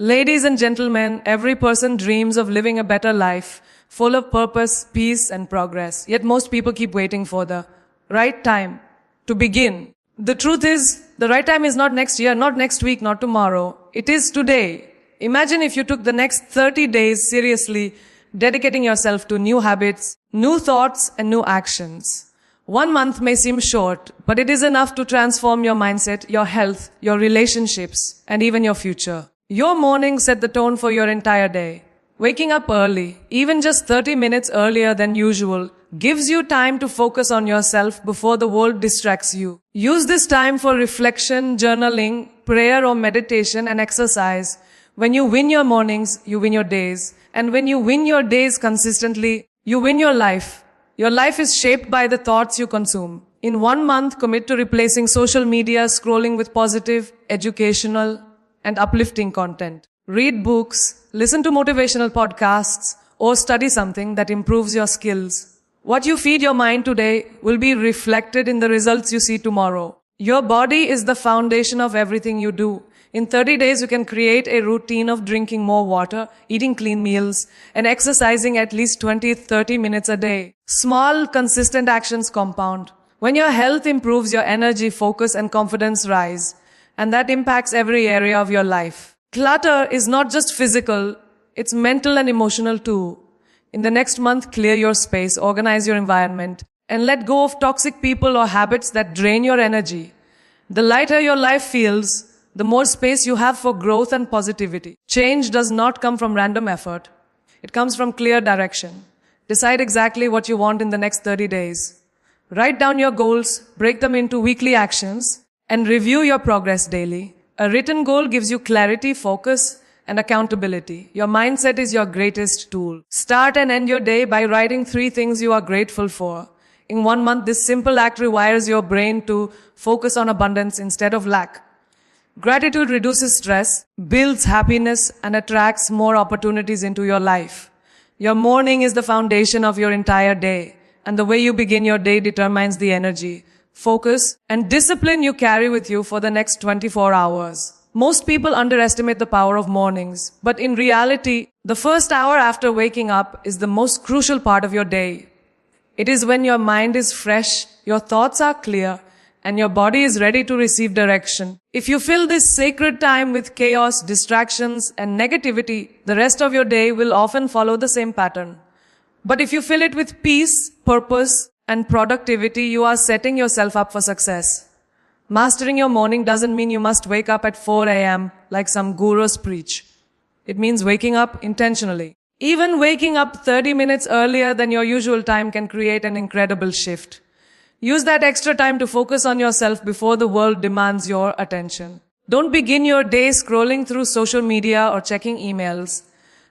Ladies and gentlemen, every person dreams of living a better life, full of purpose, peace, and progress. Yet most people keep waiting for the right time to begin. The truth is, the right time is not next year, not next week, not tomorrow. It is today. Imagine if you took the next 30 days seriously, dedicating yourself to new habits, new thoughts, and new actions. 1 month may seem short, but it is enough to transform your mindset, your health, your relationships, and even your future. Your mornings set the tone for your entire day. Waking up early, even just 30 minutes earlier than usual, gives you time to focus on yourself before the world distracts you. Use this time for reflection, journaling, prayer or meditation, and exercise. When you win your mornings, you win your days. And when you win your days consistently, you win your life. Your life is shaped by the thoughts you consume. In 1 month, commit to replacing social media scrolling with positive, educational, and uplifting content. Read books, listen to motivational podcasts, or study something that improves your skills. What you feed your mind today will be reflected in the results you see tomorrow. Your body is the foundation of everything you do. In 30 days, you can create a routine of drinking more water, eating clean meals, and exercising at least 20-30 minutes a day. Small, consistent actions compound. When your health improves, your energy, focus, and confidence rise. And that impacts every area of your life. Clutter is not just physical, it's mental and emotional too. In the next month, clear your space, organize your environment, and let go of toxic people or habits that drain your energy. The lighter your life feels, the more space you have for growth and positivity. Change does not come from random effort. It comes from clear direction. Decide exactly what you want in the next 30 days. Write down your goals, break them into weekly actions, and review your progress daily. A written goal gives you clarity, focus, and accountability. Your mindset is your greatest tool. Start and end your day by writing 3 things you are grateful for. In 1 month, this simple act rewires your brain to focus on abundance instead of lack. Gratitude reduces stress, builds happiness, and attracts more opportunities into your life. Your morning is the foundation of your entire day, and the way you begin your day determines the energy, focus, and discipline you carry with you for the next 24 hours. Most people underestimate the power of mornings, but in reality, the first hour after waking up is the most crucial part of your day. It is when your mind is fresh, your thoughts are clear, and your body is ready to receive direction. If you fill this sacred time with chaos, distractions, and negativity, the rest of your day will often follow the same pattern. But if you fill it with peace, purpose, and productivity, you are setting yourself up for success. Mastering your morning doesn't mean you must wake up at 4 a.m. like some gurus preach. It means waking up intentionally. Even waking up 30 minutes earlier than your usual time can create an incredible shift. Use that extra time to focus on yourself before the world demands your attention. Don't begin your day scrolling through social media or checking emails.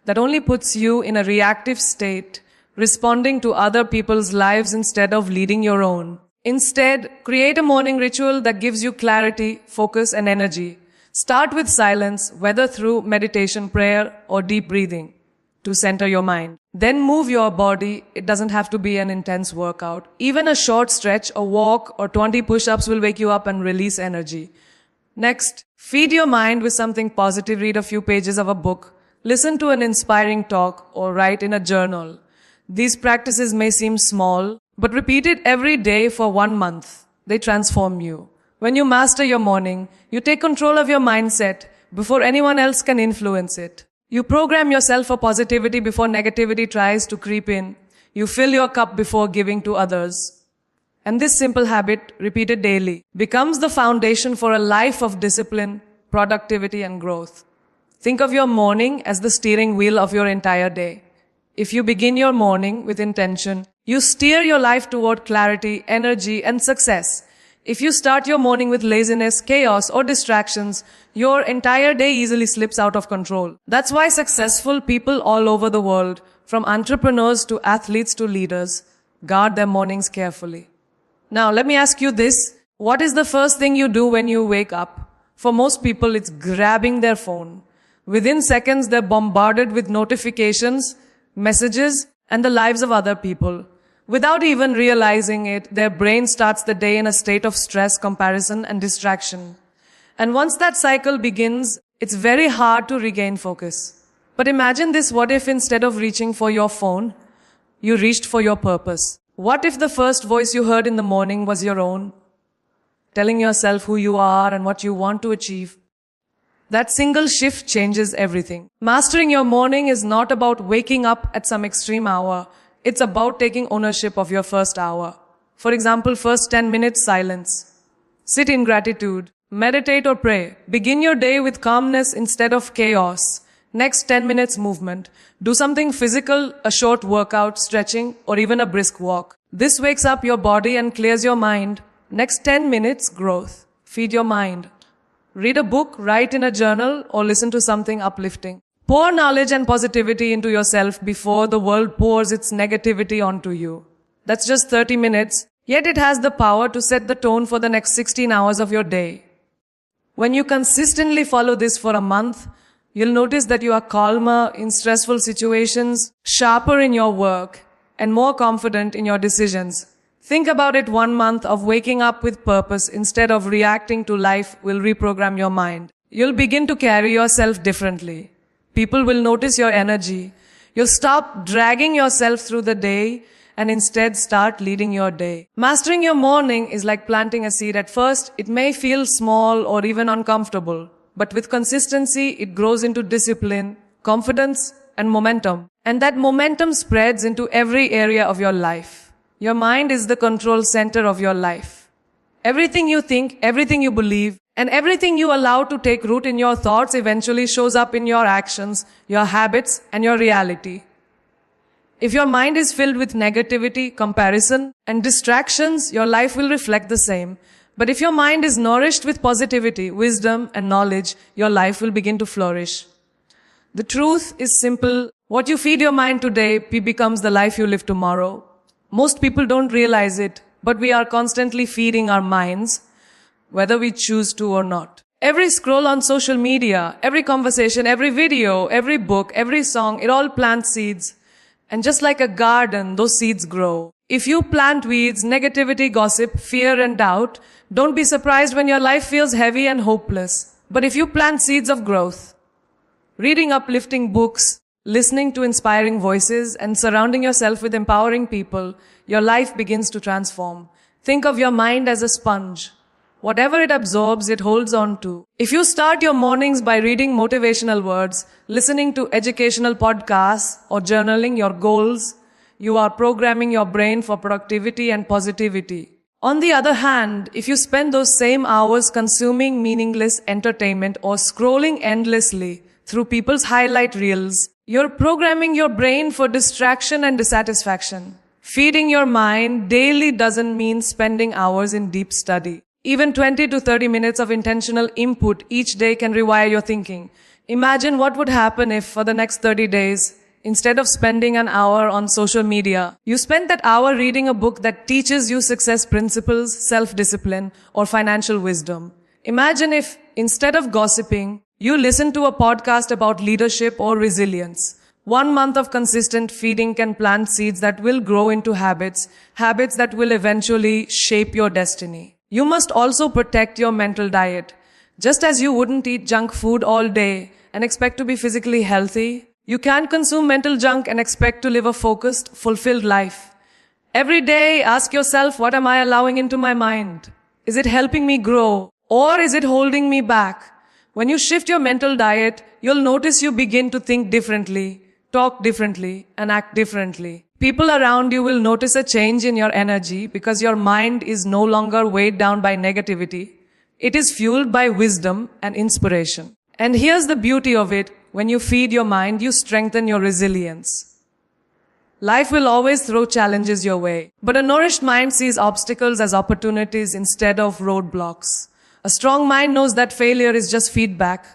That only puts you in a reactive state, responding to other people's lives instead of leading your own. Instead, create a morning ritual that gives you clarity, focus, and energy. Start with silence, whether through meditation, prayer, or deep breathing, to center your mind. Then move your body. It doesn't have to be an intense workout. Even a short stretch, a walk, or 20 push-ups will wake you up and release energy. Next, feed your mind with something positive. Read a few pages of a book, listen to an inspiring talk, or write in a journal. These practices may seem small, but repeat it every day for 1 month. They transform you. When you master your morning, you take control of your mindset before anyone else can influence it. You program yourself for positivity before negativity tries to creep in. You fill your cup before giving to others. And this simple habit, repeated daily, becomes the foundation for a life of discipline, productivity, and growth. Think of your morning as the steering wheel of your entire day. If you begin your morning with intention, you steer your life toward clarity, energy, and success. If you start your morning with laziness, chaos, or distractions, your entire day easily slips out of control. That's why successful people all over the world, from entrepreneurs to athletes to leaders, guard their mornings carefully. Now, let me ask you this. What is the first thing you do when you wake up? For most people, it's grabbing their phone. Within seconds, they're bombarded with notifications, messages, and the lives of other people. Without even realizing it, their brain starts the day in a state of stress, comparison, and distraction. And once that cycle begins, it's very hard to regain focus. But imagine this, what if instead of reaching for your phone, you reached for your purpose? What if the first voice you heard in the morning was your own, telling yourself who you are and what you want to achieve? That single shift changes everything. Mastering your morning is not about waking up at some extreme hour. It's about taking ownership of your first hour. For example, first 10 minutes silence. Sit in gratitude. Meditate or pray. Begin your day with calmness instead of chaos. Next 10 minutes movement. Do something physical, a short workout, stretching, or even a brisk walk. This wakes up your body and clears your mind. Next 10 minutes, growth. Feed your mind. Read a book, write in a journal, or listen to something uplifting. Pour knowledge and positivity into yourself before the world pours its negativity onto you. That's just 30 minutes, yet it has the power to set the tone for the next 16 hours of your day. When you consistently follow this for a month, you'll notice that you are calmer in stressful situations, sharper in your work, and more confident in your decisions. Think about it. 1 month of waking up with purpose instead of reacting to life will reprogram your mind. You'll begin to carry yourself differently. People will notice your energy. You'll stop dragging yourself through the day and instead start leading your day. Mastering your morning is like planting a seed. At first, it may feel small or even uncomfortable, but with consistency, it grows into discipline, confidence, and momentum. And that momentum spreads into every area of your life. Your mind is the control center of your life. Everything you think, everything you believe, and everything you allow to take root in your thoughts eventually shows up in your actions, your habits, and your reality. If your mind is filled with negativity, comparison, and distractions, your life will reflect the same. But if your mind is nourished with positivity, wisdom, and knowledge, your life will begin to flourish. The truth is simple. What you feed your mind today becomes the life you live tomorrow. Most people don't realize it, but we are constantly feeding our minds, whether we choose to or not. Every scroll on social media, every conversation, every video, every book, every song, it all plants seeds. And just like a garden, those seeds grow. If you plant weeds, negativity, gossip, fear, and doubt, don't be surprised when your life feels heavy and hopeless. But if you plant seeds of growth, reading uplifting books, listening to inspiring voices, and surrounding yourself with empowering people, your life begins to transform. Think of your mind as a sponge. Whatever it absorbs, it holds on to. If you start your mornings by reading motivational words, listening to educational podcasts, or journaling your goals, you are programming your brain for productivity and positivity. On the other hand, if you spend those same hours consuming meaningless entertainment or scrolling endlessly through people's highlight reels, you're programming your brain for distraction and dissatisfaction. Feeding your mind daily doesn't mean spending hours in deep study. Even 20 to 30 minutes of intentional input each day can rewire your thinking. Imagine what would happen if for the next 30 days, instead of spending an hour on social media, you spent that hour reading a book that teaches you success principles, self-discipline, or financial wisdom. Imagine if, instead of gossiping, you listen to a podcast about leadership or resilience. 1 month of consistent feeding can plant seeds that will grow into habits that will eventually shape your destiny. You must also protect your mental diet. Just as you wouldn't eat junk food all day and expect to be physically healthy, you can't consume mental junk and expect to live a focused, fulfilled life. Every day, ask yourself, what am I allowing into my mind? Is it helping me grow, or is it holding me back? When you shift your mental diet, you'll notice you begin to think differently, talk differently, and act differently. People around you will notice a change in your energy because your mind is no longer weighed down by negativity. It is fueled by wisdom and inspiration. And here's the beauty of it. When you feed your mind, you strengthen your resilience. Life will always throw challenges your way, but a nourished mind sees obstacles as opportunities instead of roadblocks. A strong mind knows that failure is just feedback,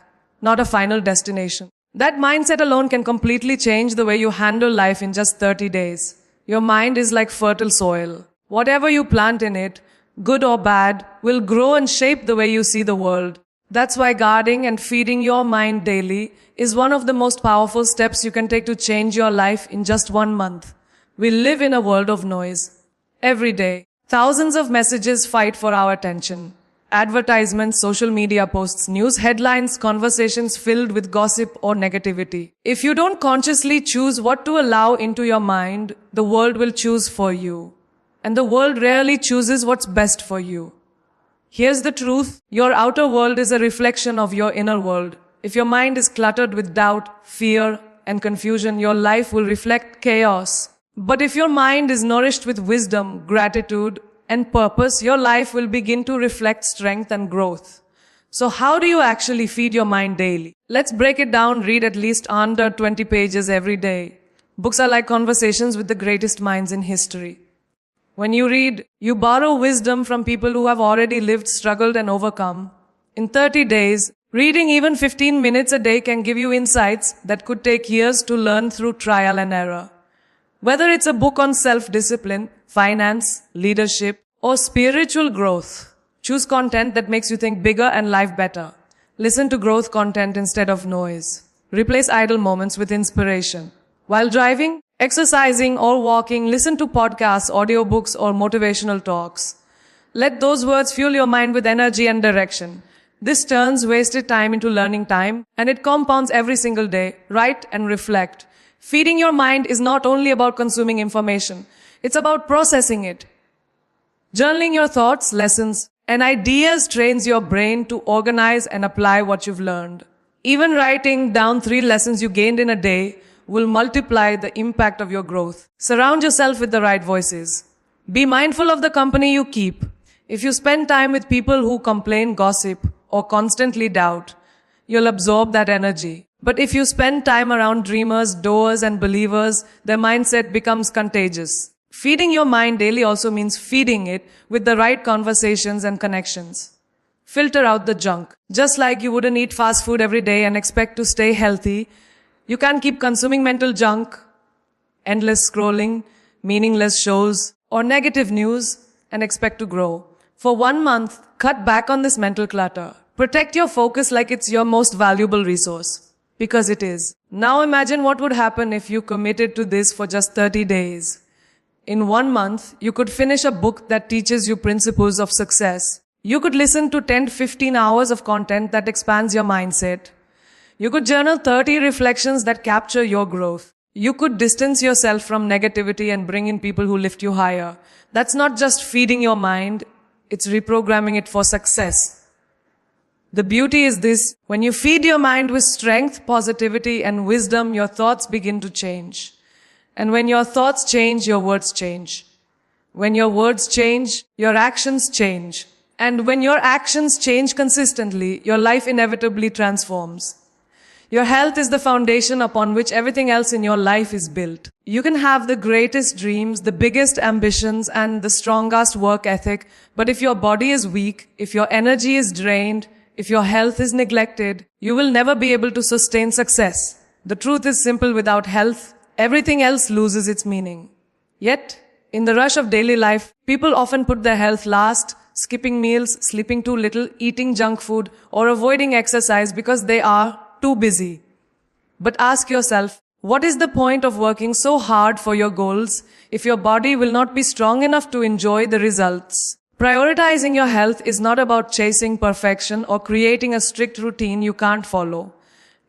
not a final destination. That mindset alone can completely change the way you handle life in just 30 days. Your mind is like fertile soil. Whatever you plant in it, good or bad, will grow and shape the way you see the world. That's why guarding and feeding your mind daily is one of the most powerful steps you can take to change your life in just 1 month. We live in a world of noise. Every day, thousands of messages fight for our attention. Advertisements, social media posts, news headlines, conversations filled with gossip or negativity. If you don't consciously choose what to allow into your mind, the world will choose for you. And the world rarely chooses what's best for you. Here's the truth. Your outer world is a reflection of your inner world. If your mind is cluttered with doubt, fear, and confusion, your life will reflect chaos. But if your mind is nourished with wisdom, gratitude, and purpose, your life will begin to reflect strength and growth. So how do you actually feed your mind daily? Let's break it down. Read at least under 20 pages every day. Books are like conversations with the greatest minds in history. When you read, you borrow wisdom from people who have already lived, struggled, and overcome. In 30 days, reading even 15 minutes a day can give you insights that could take years to learn through trial and error. Whether it's a book on self-discipline, finance, leadership, or spiritual growth, choose content that makes you think bigger and life better. Listen to growth content instead of noise. Replace idle moments with inspiration. While driving, exercising, or walking, listen to podcasts, audiobooks, or motivational talks. Let those words fuel your mind with energy and direction. This turns wasted time into learning time, and it compounds every single day. Write and reflect. Feeding your mind is not only about consuming information, it's about processing it. Journaling your thoughts, lessons, and ideas trains your brain to organize and apply what you've learned. Even writing down 3 lessons you gained in a day will multiply the impact of your growth. Surround yourself with the right voices. Be mindful of the company you keep. If you spend time with people who complain, gossip, or constantly doubt, you'll absorb that energy. But if you spend time around dreamers, doers, and believers, their mindset becomes contagious. Feeding your mind daily also means feeding it with the right conversations and connections. Filter out the junk. Just like you wouldn't eat fast food every day and expect to stay healthy, you can't keep consuming mental junk, endless scrolling, meaningless shows, or negative news and expect to grow. For 1 month, cut back on this mental clutter. Protect your focus like it's your most valuable resource. Because it is. Now imagine what would happen if you committed to this for just 30 days. In 1 month, you could finish a book that teaches you principles of success. You could listen to 10 to 15 hours of content that expands your mindset. You could journal 30 reflections that capture your growth. You could distance yourself from negativity and bring in people who lift you higher. That's not just feeding your mind, it's reprogramming it for success. The beauty is this: when you feed your mind with strength, positivity, and wisdom, your thoughts begin to change. And when your thoughts change, your words change. When your words change, your actions change. And when your actions change consistently, your life inevitably transforms. Your health is the foundation upon which everything else in your life is built. You can have the greatest dreams, the biggest ambitions, and the strongest work ethic, but if your body is weak, if your energy is drained, if your health is neglected, you will never be able to sustain success. The truth is simple: without health, everything else loses its meaning. Yet, in the rush of daily life, people often put their health last, skipping meals, sleeping too little, eating junk food, or avoiding exercise because they are too busy. But ask yourself, what is the point of working so hard for your goals if your body will not be strong enough to enjoy the results? Prioritizing your health is not about chasing perfection or creating a strict routine you can't follow.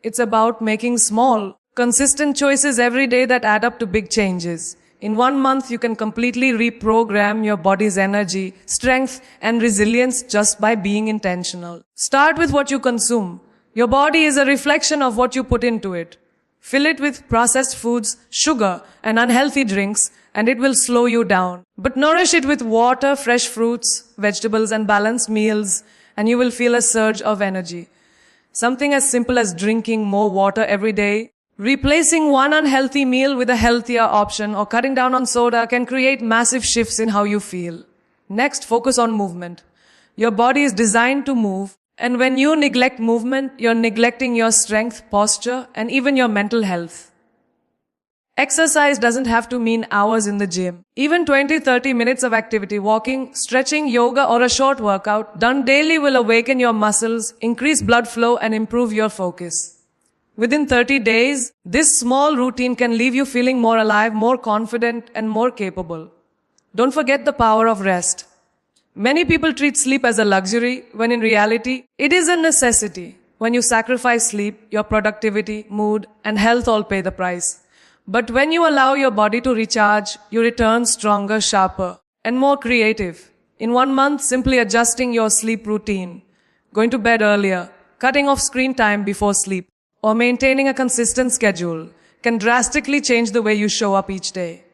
It's about making small, consistent choices every day that add up to big changes. In 1 month, you can completely reprogram your body's energy, strength, and resilience just by being intentional. Start with what you consume. Your body is a reflection of what you put into it. Fill it with processed foods, sugar, and unhealthy drinks, and it will slow you down. But nourish it with water, fresh fruits, vegetables, and balanced meals, and you will feel a surge of energy. Something as simple as drinking more water every day, replacing one unhealthy meal with a healthier option, or cutting down on soda can create massive shifts in how you feel. Next, focus on movement. Your body is designed to move, and when you neglect movement, you're neglecting your strength, posture, and even your mental health. Exercise doesn't have to mean hours in the gym. Even 20-30 minutes of activity, walking, stretching, yoga, or a short workout done daily will awaken your muscles, increase blood flow, and improve your focus. Within 30 days, this small routine can leave you feeling more alive, more confident, and more capable. Don't forget the power of rest. Many people treat sleep as a luxury, when in reality, it is a necessity. When you sacrifice sleep, your productivity, mood, and health all pay the price. But when you allow your body to recharge, you return stronger, sharper, and more creative. In 1 month, simply adjusting your sleep routine, going to bed earlier, cutting off screen time before sleep, or maintaining a consistent schedule can drastically change the way you show up each day.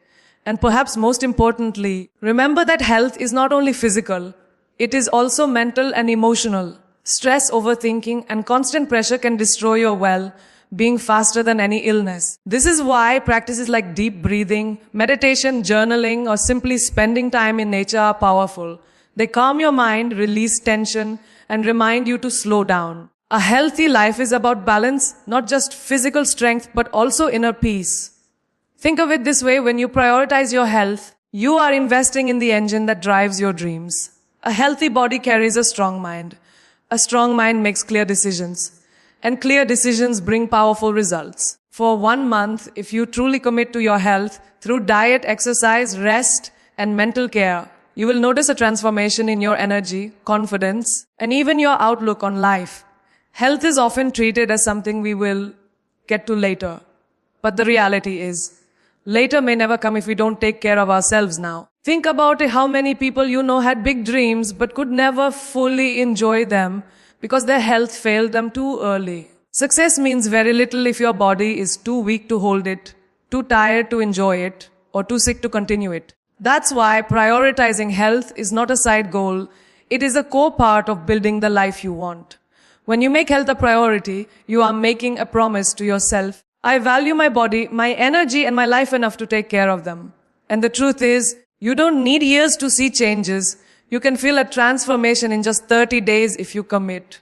And perhaps most importantly, remember that health is not only physical, it is also mental and emotional. Stress, overthinking, and constant pressure can destroy your well-being faster than any illness. This is why practices like deep breathing, meditation, journaling, or simply spending time in nature are powerful. They calm your mind, release tension, and remind you to slow down. A healthy life is about balance, not just physical strength, but also inner peace. Think of it this way, when you prioritize your health, you are investing in the engine that drives your dreams. A healthy body carries a strong mind. A strong mind makes clear decisions. And clear decisions bring powerful results. For 1 month, if you truly commit to your health through diet, exercise, rest, and mental care, you will notice a transformation in your energy, confidence, and even your outlook on life. Health is often treated as something we will get to later. But the reality is, later may never come if we don't take care of ourselves now. Think about how many people you know had big dreams but could never fully enjoy them because their health failed them too early. Success means very little if your body is too weak to hold it, too tired to enjoy it, or too sick to continue it. That's why prioritizing health is not a side goal. It is a core part of building the life you want. When you make health a priority, you are making a promise to yourself. I value my body, my energy, and my life enough to take care of them. And the truth is, you don't need years to see changes. You can feel a transformation in just 30 days if you commit.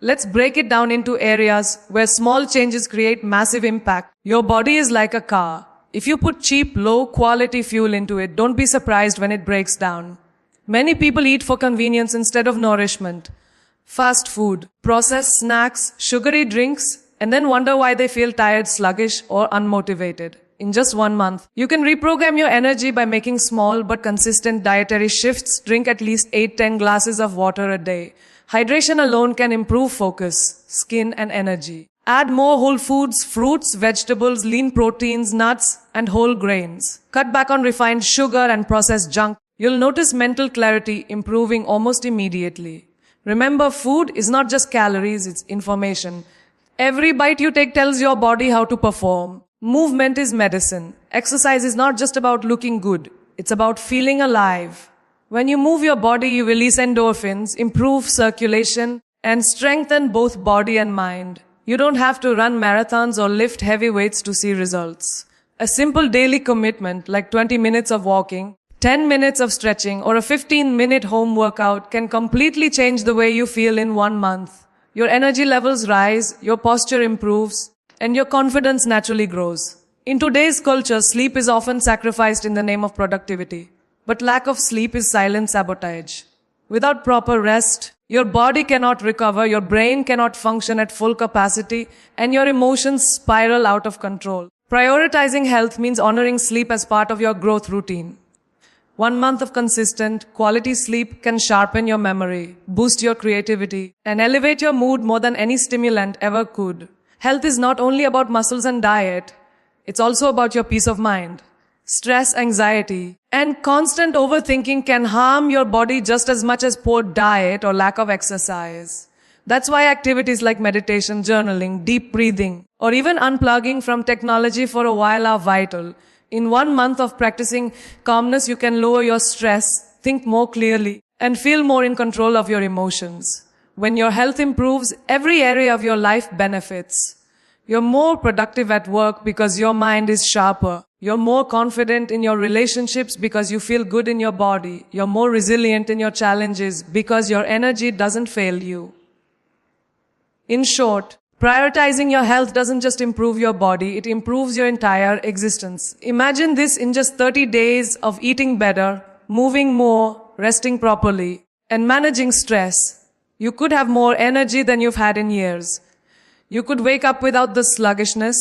Let's break it down into areas where small changes create massive impact. Your body is like a car. If you put cheap, low-quality fuel into it, don't be surprised when it breaks down. Many people eat for convenience instead of nourishment. Fast food, processed snacks, sugary drinks, and then wonder why they feel tired, sluggish, or unmotivated. In just 1 month, you can reprogram your energy by making small but consistent dietary shifts. Drink at least 8-10 glasses of water a day. Hydration alone can improve focus, skin, and energy. Add more whole foods, fruits, vegetables, lean proteins, nuts, and whole grains. Cut back on refined sugar and processed junk. You'll notice mental clarity improving almost immediately. Remember, food is not just calories, it's information. Every bite you take tells your body how to perform. Movement is medicine. Exercise is not just about looking good. It's about feeling alive. When you move your body, you release endorphins, improve circulation, and strengthen both body and mind. You don't have to run marathons or lift heavy weights to see results. A simple daily commitment, like 20 minutes of walking, 10 minutes of stretching, or a 15-minute home workout can completely change the way you feel in 1 month. Your energy levels rise, your posture improves, and your confidence naturally grows. In today's culture, sleep is often sacrificed in the name of productivity. But lack of sleep is silent sabotage. Without proper rest, your body cannot recover, your brain cannot function at full capacity, and your emotions spiral out of control. Prioritizing health means honoring sleep as part of your growth routine. 1 month of consistent, quality sleep can sharpen your memory, boost your creativity, and elevate your mood more than any stimulant ever could. Health is not only about muscles and diet, it's also about your peace of mind. Stress, anxiety, and constant overthinking can harm your body just as much as poor diet or lack of exercise. That's why activities like meditation, journaling, deep breathing, or even unplugging from technology for a while are vital. In 1 month of practicing calmness, you can lower your stress, think more clearly, and feel more in control of your emotions. When your health improves, every area of your life benefits. You're more productive at work because your mind is sharper. You're more confident in your relationships because you feel good in your body. You're more resilient in your challenges because your energy doesn't fail you. In short, prioritizing your health doesn't just improve your body, it improves your entire existence. Imagine this in just 30 days of eating better, moving more, resting properly, and managing stress. You could have more energy than you've had in years. You could wake up without the sluggishness,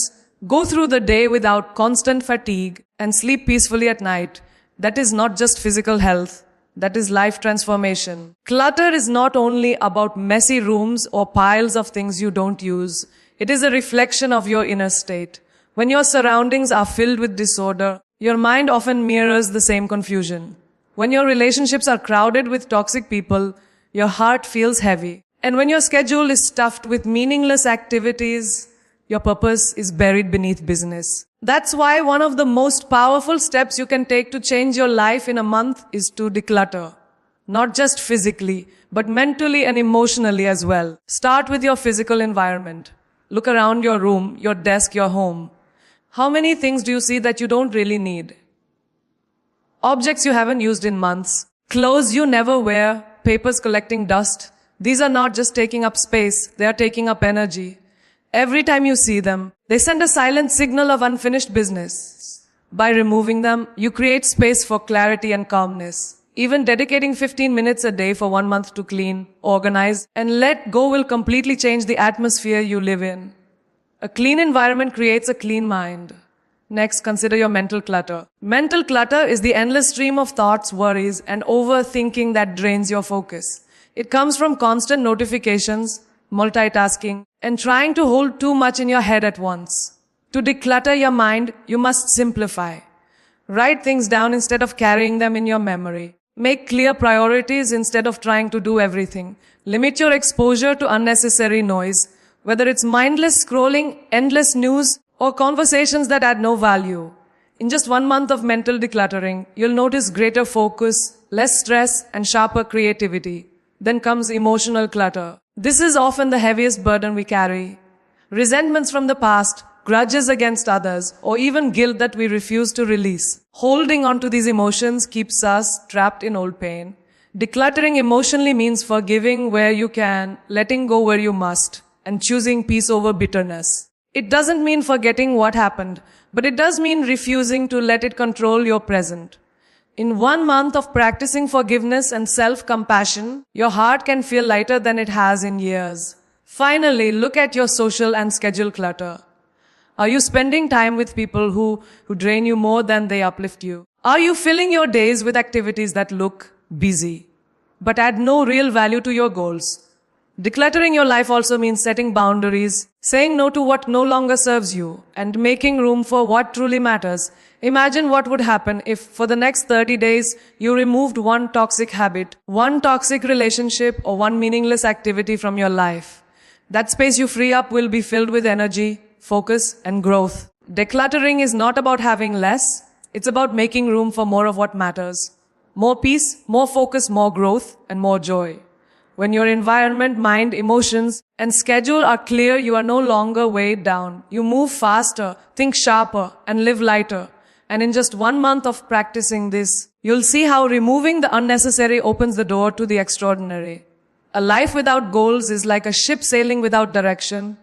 go through the day without constant fatigue, and sleep peacefully at night. That is not just physical health. That is life transformation. Clutter is not only about messy rooms or piles of things you don't use. It is a reflection of your inner state. When your surroundings are filled with disorder, your mind often mirrors the same confusion. When your relationships are crowded with toxic people, your heart feels heavy. And when your schedule is stuffed with meaningless activities, your purpose is buried beneath business. That's why one of the most powerful steps you can take to change your life in a month is to declutter. Not just physically, but mentally and emotionally as well. Start with your physical environment. Look around your room, your desk, your home. How many things do you see that you don't really need? Objects you haven't used in months. Clothes you never wear. Papers collecting dust. These are not just taking up space, they are taking up energy. Every time you see them, they send a silent signal of unfinished business. By removing them, you create space for clarity and calmness. Even dedicating 15 minutes a day for 1 month to clean, organize, and let go will completely change the atmosphere you live in. A clean environment creates a clean mind. Next, consider your mental clutter. Mental clutter is the endless stream of thoughts, worries, and overthinking that drains your focus. It comes from constant notifications, multitasking, and trying to hold too much in your head at once. To declutter your mind, you must simplify. Write things down instead of carrying them in your memory. Make clear priorities instead of trying to do everything. Limit your exposure to unnecessary noise, whether it's mindless scrolling, endless news, or conversations that add no value. In just 1 month of mental decluttering, you'll notice greater focus, less stress, and sharper creativity. Then comes emotional clutter. This is often the heaviest burden we carry. Resentments from the past, grudges against others, or even guilt that we refuse to release. Holding on to these emotions keeps us trapped in old pain. Decluttering emotionally means forgiving where you can, letting go where you must, and choosing peace over bitterness. It doesn't mean forgetting what happened, but it does mean refusing to let it control your present. In 1 month of practicing forgiveness and self-compassion, your heart can feel lighter than it has in years. Finally, look at your social and schedule clutter. Are you spending time with people who drain you more than they uplift you? Are you filling your days with activities that look busy, but add no real value to your goals? Decluttering your life also means setting boundaries, saying no to what no longer serves you, and making room for what truly matters. Imagine what would happen if for the next 30 days you removed one toxic habit, one toxic relationship, or one meaningless activity from your life. That space you free up will be filled with energy, focus, and growth. Decluttering is not about having less, it's about making room for more of what matters. More peace, more focus, more growth, and more joy. When your environment, mind, emotions, and schedule are clear, you are no longer weighed down. You move faster, think sharper, and live lighter. And in just 1 month of practicing this, you'll see how removing the unnecessary opens the door to the extraordinary. A life without goals is like a ship sailing without direction.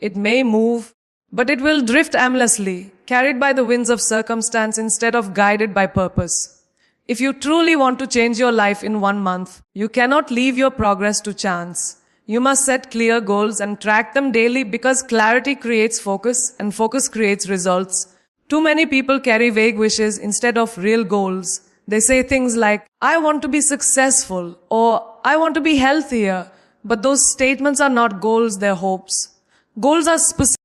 It may move, but it will drift aimlessly, carried by the winds of circumstance instead of guided by purpose. If you truly want to change your life in 1 month, you cannot leave your progress to chance. You must set clear goals and track them daily because clarity creates focus and focus creates results. Too many people carry vague wishes instead of real goals. They say things like, I want to be successful or I want to be healthier. But those statements are not goals, they're hopes. Goals are specific.